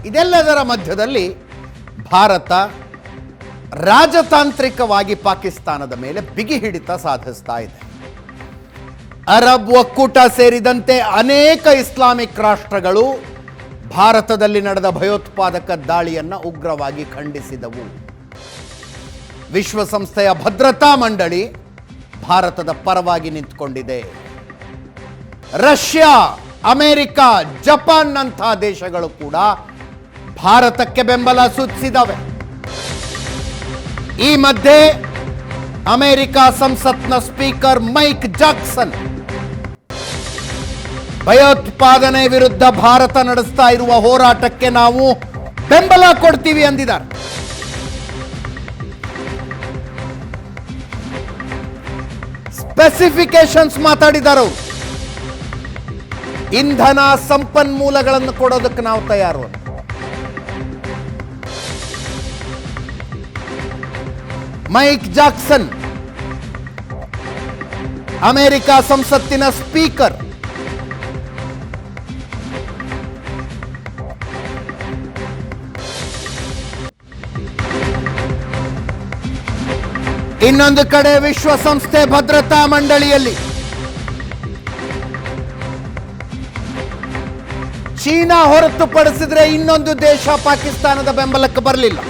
ಇದೆಲ್ಲದರ ಮಧ್ಯದಲ್ಲಿ ಭಾರತ ರಾಜತಾಂತ್ರಿಕವಾಗಿ ಪಾಕಿಸ್ತಾನದ ಮೇಲೆ ಬಿಗಿ ಹಿಡಿತ ಸಾಧಿಸ್ತಾ ಇದೆ. ಅರಬ್ ಒಕ್ಕೂಟ ಸೇರಿದಂತೆ ಅನೇಕ ಇಸ್ಲಾಮಿಕ್ ರಾಷ್ಟ್ರಗಳು ಭಾರತದಲ್ಲಿ ನಡೆದ ಭಯೋತ್ಪಾದಕ ದಾಳಿಯನ್ನು ಉಗ್ರವಾಗಿ ಖಂಡಿಸಿದವು. ವಿಶ್ವಸಂಸ್ಥೆಯ ಭದ್ರತಾ ಮಂಡಳಿ ಭಾರತದ ಪರವಾಗಿ ನಿಂತುಕೊಂಡಿದೆ. ರಷ್ಯಾ, ಅಮೆರಿಕ, ಜಪಾನ್ನಂತಹ ದೇಶಗಳು ಕೂಡ ಭಾರತಕ್ಕೆ ಬೆಂಬಲ ಸೂಚಿಸಿದವೆ. ಈ ಮಧ್ಯೆ ಅಮೆರಿಕ ಸಂಸತ್ನ ಸ್ಪೀಕರ್ ಮೈಕ್ ಜಾಕ್ಸನ್ ಭಯೋತ್ಪಾದನೆ ವಿರುದ್ಧ ಭಾರತ ನಡೆಸ್ತಾ ಇರುವ ಹೋರಾಟಕ್ಕೆ ನಾವು ಬೆಂಬಲ ಕೊಡ್ತೀವಿ ಅಂದಿದ್ದಾರೆ. ಸ್ಪೆಸಿಫಿಕೇಶನ್ಸ್ ಮಾತಾಡಿದರು. ಇಂಧನ ಸಂಪನ್ಮೂಲಗಳನ್ನು ಕೊಡೋದಕ್ಕೆ ನಾವು ತಯಾರು. ಮೈಕ್ ಜಾಕ್ಸನ್ ಅಮೆರಿಕ ಸಂಸತ್ತಿನ ಸ್ಪೀಕರ್. ಇನ್ನೊಂದು ಕಡೆ ವಿಶ್ವಸಂಸ್ಥೆ ಭದ್ರತಾ ಮಂಡಳಿಯಲ್ಲಿ ಚೀನಾ ಹೊರತುಪಡಿಸಿದ್ರೆ ಇನ್ನೊಂದು ದೇಶ ಪಾಕಿಸ್ತಾನದ ಬೆಂಬಲಕ್ಕೆ ಬರಲಿಲ್ಲ.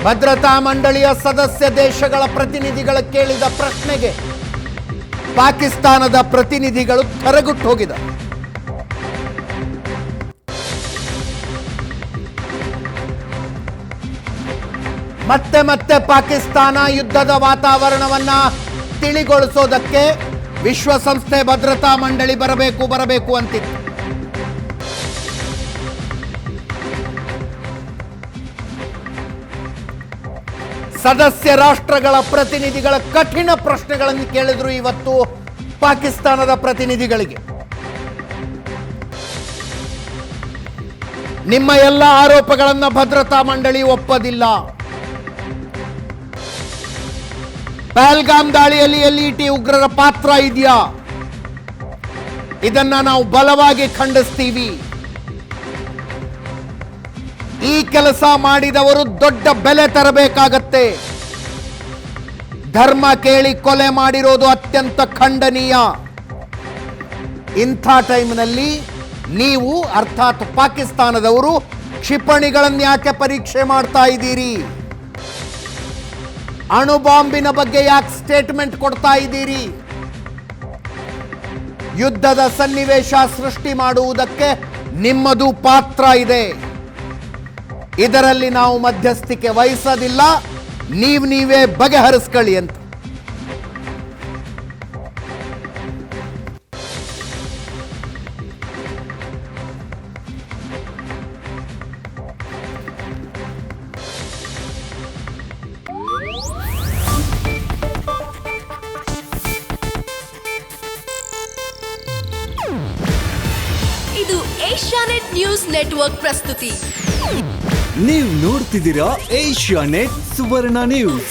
ಭದ್ರತಾ ಮಂಡಳಿಯ ಸದಸ್ಯ ದೇಶಗಳ ಪ್ರತಿನಿಧಿಗಳ ಕೇಳಿದ ಪ್ರಶ್ನೆಗೆ ಪಾಕಿಸ್ತಾನದ ಪ್ರತಿನಿಧಿಗಳು ತರಗುಟ್ಟು ಹೋಗಿದ್ದಾರೆ. ಮತ್ತೆ ಮತ್ತೆ ಪಾಕಿಸ್ತಾನ ಯುದ್ಧದ ವಾತಾವರಣವನ್ನ ತಿಳಿಗೊಳಿಸೋದಕ್ಕೆ ವಿಶ್ವಸಂಸ್ಥೆ ಭದ್ರತಾ ಮಂಡಳಿ ಬರಬೇಕು ಅಂತಿತ್ತು. ಸದಸ್ಯ ರಾಷ್ಟ್ರಗಳ ಪ್ರತಿನಿಧಿಗಳ ಕಠಿಣ ಪ್ರಶ್ನೆಗಳನ್ನು ಕೇಳಿದ್ರು ಇವತ್ತು ಪಾಕಿಸ್ತಾನದ ಪ್ರತಿನಿಧಿಗಳಿಗೆ. ನಿಮ್ಮ ಎಲ್ಲ ಆರೋಪಗಳನ್ನು ಭದ್ರತಾ ಮಂಡಳಿ ಒಪ್ಪದಿಲ್ಲ. ಪಹಲ್ಗಾಮ್ ದಾಳಿಯಲ್ಲಿ LET ಉಗ್ರರ ಪಾತ್ರ ಇದೆಯಾ? ಇದನ್ನ ನಾವು ಬಲವಾಗಿ ಖಂಡಿಸ್ತೀವಿ. ಈ ಕೆಲಸ ಮಾಡಿದವರು ದೊಡ್ಡ ಬೆಲೆ ತರಬೇಕಾಗತ್ತೆ. ಧರ್ಮ ಕೇಳಿ ಕೊಲೆ ಮಾಡಿರೋದು ಅತ್ಯಂತ ಖಂಡನೀಯ. ಇಂಥ ಟೈಮ್ನಲ್ಲಿ ನೀವು ಅರ್ಥಾತ್ ಪಾಕಿಸ್ತಾನದವರು ಕ್ಷಿಪಣಿಗಳನ್ನು ಯಾಕೆ ಪರೀಕ್ಷೆ ಮಾಡ್ತಾ ಇದ್ದೀರಿ? ಅಣುಬಾಂಬಿನ ಬಗ್ಗೆ ಯಾಕೆ ಸ್ಟೇಟ್ಮೆಂಟ್ ಕೊಡ್ತಾ ಇದ್ದೀರಿ? ಯುದ್ಧದ ಸನ್ನಿವೇಶ ಸೃಷ್ಟಿ ಮಾಡುವುದಕ್ಕೆ ನಿಮ್ಮದು ಪಾತ್ರ ಇದೆ. ಇದರಲ್ಲಿ ನಾವು ಮಧ್ಯಸ್ಥಿಕೆ ವಹಿಸೋದಿಲ್ಲ, ನೀವೇ ಬಗೆಹರಿಸ್ಕೊಳ್ಳಿ ಅಂತ. ಇದು ಏಷ್ಯಾನೆಟ್ ನ್ಯೂಸ್ ನೆಟ್ವರ್ಕ್ ಪ್ರಸ್ತುತಿ. ನೀವು ನೋಡ್ತಿದ್ದೀರಾ ಏಷ್ಯಾನೆಟ್ ಸುವರ್ಣ ನ್ಯೂಸ್.